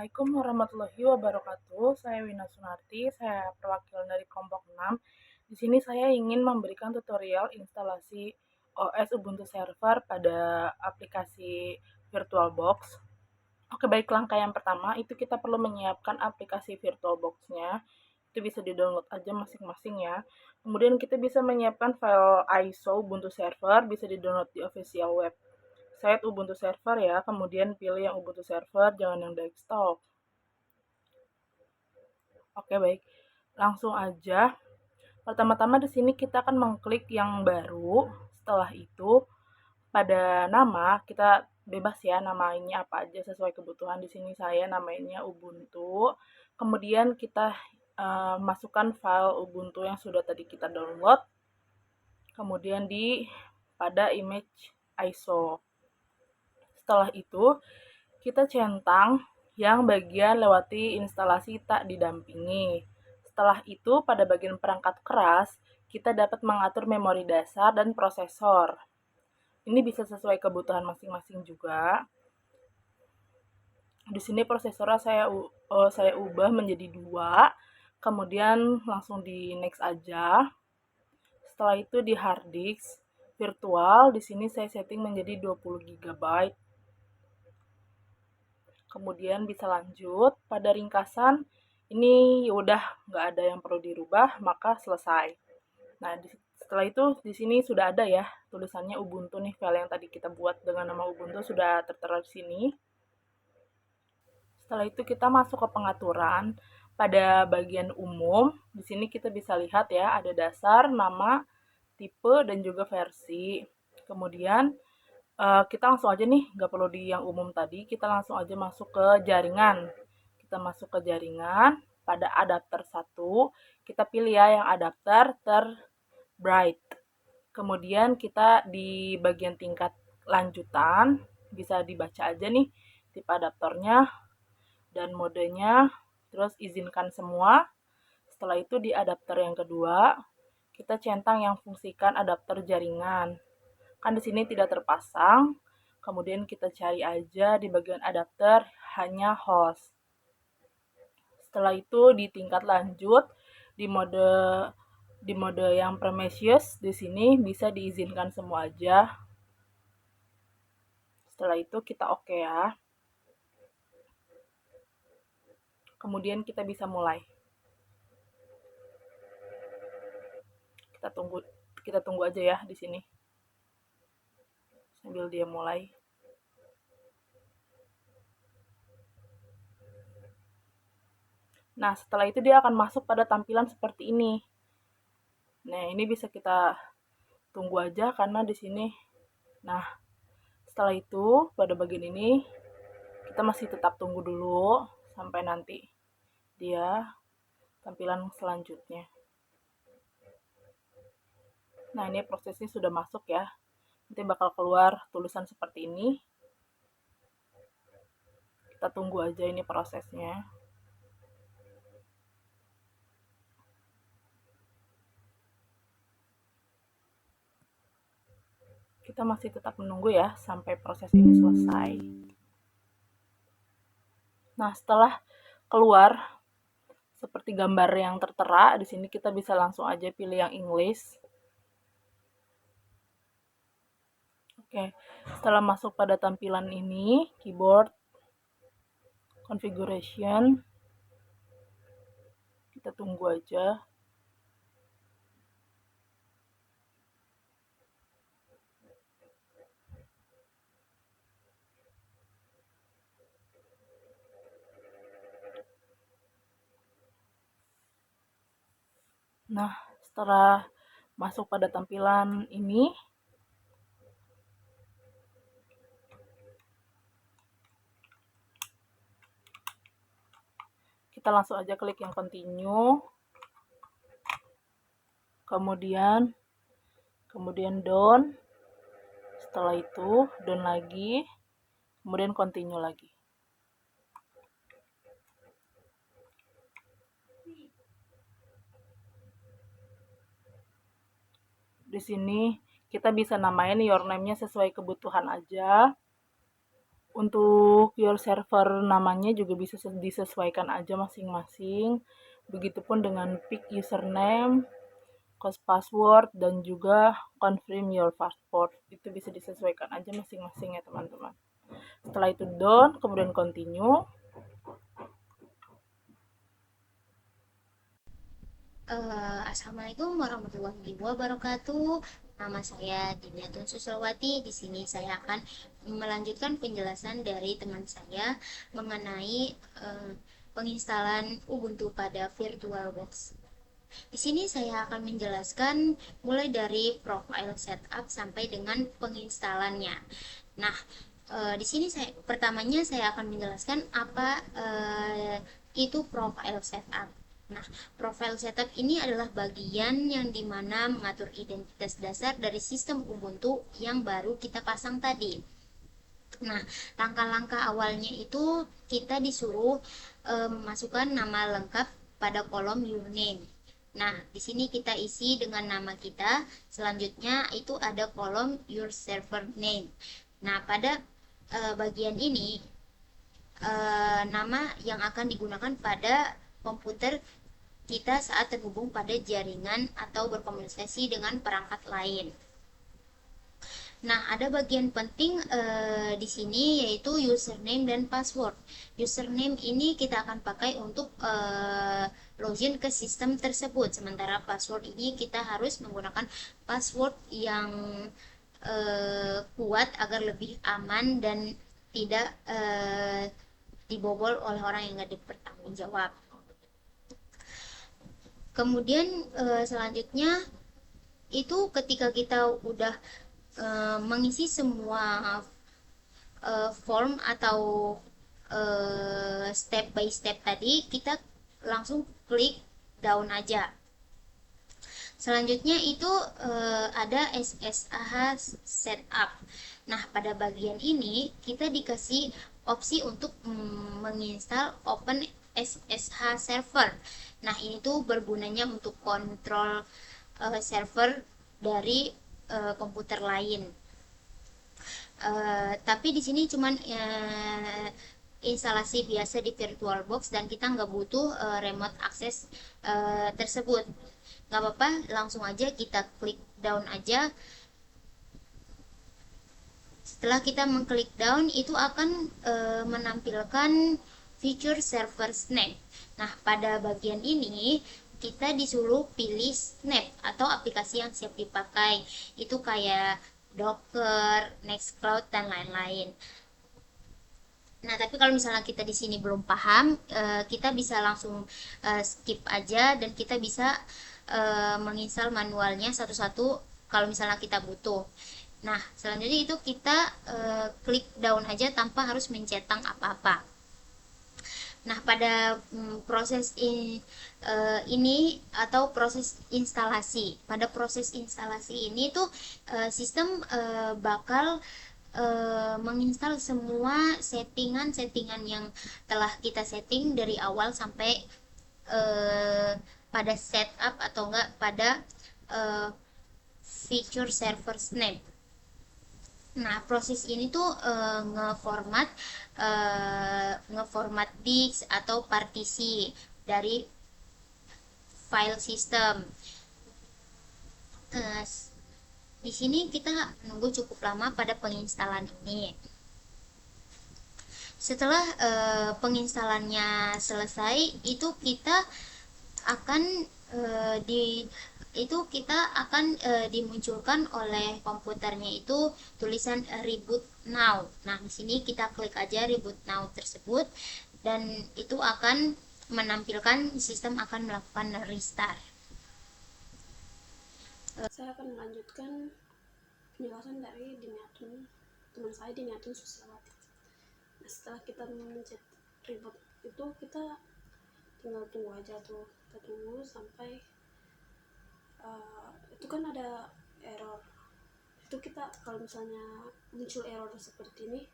Assalamualaikum warahmatullahi wabarakatuh. Saya Wina Sunarti, saya perwakilan dari kelompok 6. Di sini saya ingin memberikan tutorial instalasi OS Ubuntu Server pada aplikasi VirtualBox. Oke, baik, langkah yang pertama itu kita perlu menyiapkan aplikasi VirtualBox-nya. Itu bisa di-download aja masing-masing ya. Kemudian kita bisa menyiapkan file ISO Ubuntu Server, bisa di-download di official website Ubuntu Server ya. Kemudian pilih yang Ubuntu Server, jangan yang desktop. Oke, baik. Langsung aja. Pertama-tama di sini kita akan mengklik yang baru. Setelah itu, pada nama kita bebas ya, namanya apa aja sesuai kebutuhan. Di sini saya namanya Ubuntu. Kemudian kita masukkan file Ubuntu yang sudah tadi kita download. Kemudian pada image ISO. Setelah itu, kita centang yang bagian lewati instalasi tak didampingi. Setelah itu, pada bagian perangkat keras, kita dapat mengatur memori dasar dan prosesor. Ini bisa sesuai kebutuhan masing-masing juga. Di sini prosesornya saya ubah menjadi 2, kemudian langsung di next aja. Setelah itu di hard disk virtual, di sini saya setting menjadi 20 GB. Kemudian bisa lanjut. Pada ringkasan, ini udah nggak ada yang perlu dirubah, maka selesai. Nah, setelah itu di sini sudah ada ya tulisannya Ubuntu nih, file yang tadi kita buat dengan nama Ubuntu sudah tertera di sini. Setelah itu kita masuk ke pengaturan. Pada bagian umum, di sini kita bisa lihat ya, ada dasar, nama, tipe, dan juga versi. Kemudian kita langsung aja nih, nggak perlu di yang umum tadi, kita langsung aja masuk ke jaringan. Kita masuk ke jaringan, pada adapter 1, kita pilih ya yang adapter terbright. Kemudian kita di bagian tingkat lanjutan, bisa dibaca aja nih tipe adaptornya dan modenya, terus izinkan semua. Setelah itu di adapter yang kedua, kita centang yang fungsikan adapter jaringan. Kan di sini tidak terpasang, kemudian kita cari aja di bagian adapter hanya host. Setelah itu di tingkat lanjut, di mode yang Prometheus, di sini bisa diizinkan semua aja. Setelah itu kita oke ya. Kemudian kita bisa mulai. Kita tunggu aja ya di sini sambil dia mulai. Nah, setelah itu dia akan masuk pada tampilan seperti ini. Nah, ini bisa kita tunggu aja karena di sini. Nah, setelah itu pada bagian ini kita masih tetap tunggu dulu sampai nanti dia tampilan selanjutnya. Nah, ini prosesnya sudah masuk ya. Nanti bakal keluar tulisan seperti ini. Kita tunggu aja ini prosesnya. Kita masih tetap menunggu ya sampai proses ini selesai. Nah, setelah keluar seperti gambar yang tertera, di sini kita bisa langsung aja pilih yang English. Oke, setelah masuk pada tampilan ini, keyboard, configuration, kita tunggu aja. Nah, setelah masuk pada tampilan ini, kita langsung aja klik yang continue, kemudian down, setelah itu down lagi, kemudian continue lagi. Di sini kita bisa namain your name-nya sesuai kebutuhan aja. Untuk your server namanya juga bisa disesuaikan aja masing-masing. Begitupun dengan pick username, cost password, dan juga confirm your password. Itu bisa disesuaikan aja masing-masing ya teman-teman. Setelah itu done, kemudian continue. Assalamualaikum warahmatullahi wabarakatuh. Nama saya Diniatun Suslawati. Di sini saya akan melanjutkan penjelasan dari teman saya mengenai penginstalan Ubuntu pada VirtualBox. Di sini saya akan menjelaskan mulai dari profile setup sampai dengan penginstalannya. Nah, di sini pertamanya saya akan menjelaskan apa itu profile setup. Nah, profile setup ini adalah bagian yang dimana mengatur identitas dasar dari sistem Ubuntu yang baru kita pasang tadi. Nah, langkah-langkah awalnya itu kita disuruh memasukkan nama lengkap pada kolom username. Nah, di sini kita isi dengan nama kita. Selanjutnya itu ada kolom your server name. Nah, pada bagian ini nama yang akan digunakan pada komputer kita saat terhubung pada jaringan atau berkomunikasi dengan perangkat lain. Nah, ada bagian penting di sini yaitu username dan password. Username ini kita akan pakai untuk login ke sistem tersebut, sementara password ini kita harus menggunakan password yang kuat agar lebih aman dan tidak dibobol oleh orang yang nggak dipertanggungjawab. Kemudian selanjutnya itu ketika kita udah mengisi semua form atau step by step tadi, kita langsung klik down aja. Selanjutnya itu ada SSH setup. Nah, pada bagian ini kita dikasih opsi untuk menginstal Open SSH server. Nah, ini tuh bergunanya untuk kontrol server dari komputer lain. Tapi di sini cuman instalasi biasa di VirtualBox dan kita nggak butuh remote access tersebut. Nggak apa-apa, langsung aja kita klik down aja. Setelah kita mengklik down, itu akan menampilkan feature server Snap. Nah, pada bagian ini kita disuruh pilih Snap atau aplikasi yang siap dipakai. Itu kayak Docker, Nextcloud, dan lain-lain. Nah, tapi kalau misalnya kita di sini belum paham, kita bisa langsung skip aja dan kita bisa menginstal manualnya satu-satu kalau misalnya kita butuh. Nah, selanjutnya itu kita klik down aja tanpa harus mencetang apa-apa. Nah, pada proses ini atau proses instalasi, pada proses instalasi ini tuh sistem bakal menginstal semua settingan-settingan yang telah kita setting dari awal sampai pada setup atau enggak pada uh, feature server Snap. Nah, proses ini tuh ngeformat disk atau partisi dari file system. Uh, di sini kita nunggu cukup lama pada penginstalan ini. Setelah penginstalannya selesai, itu kita akan di itu kita akan dimunculkan oleh komputernya itu tulisan reboot now. Nah, di sini kita klik aja reboot now tersebut dan itu akan menampilkan sistem akan melakukan restart. Saya akan melanjutkan penjelasan dari Diniatun, teman saya Diniatun Suslawati. Nah, setelah kita mencet reboot itu kita tinggal tunggu aja tuh, kita tunggu sampai itu kan ada error. Itu kita kalau misalnya muncul error seperti ini,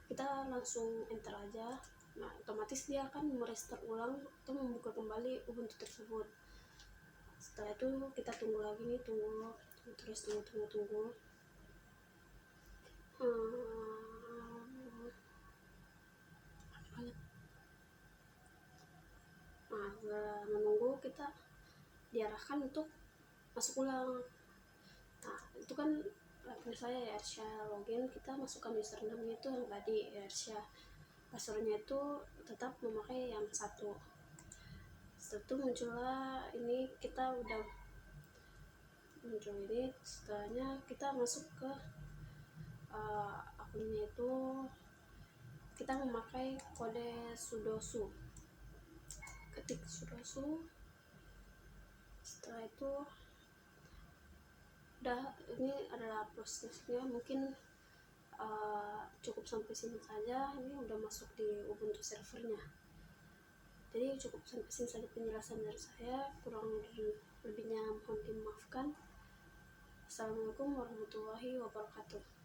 kita langsung enter aja. Nah, otomatis dia akan merestart ulang atau membuka kembali Ubuntu tersebut. Setelah itu kita tunggu lagi nih, tunggu terus tunggu. menunggu kita diarahkan untuk masuk ulang. Nah itu kan akun saya ya Ersya, login, kita masukkan username itu yang tadi Ersya, passwordnya itu tetap memakai yang satu. Setelah itu muncullah ini, kita udah muncul ini, setelahnya kita masuk ke akunnya itu kita memakai kode sudoku, ketik sudoku. Setelah itu udah, ini adalah prosesnya, mungkin cukup sampai sini saja. Ini udah masuk di Ubuntu servernya, jadi cukup sampai sini saja penjelasan dari saya, kurang lebihnya mohon dimaafkan. Assalamualaikum warahmatullahi wabarakatuh.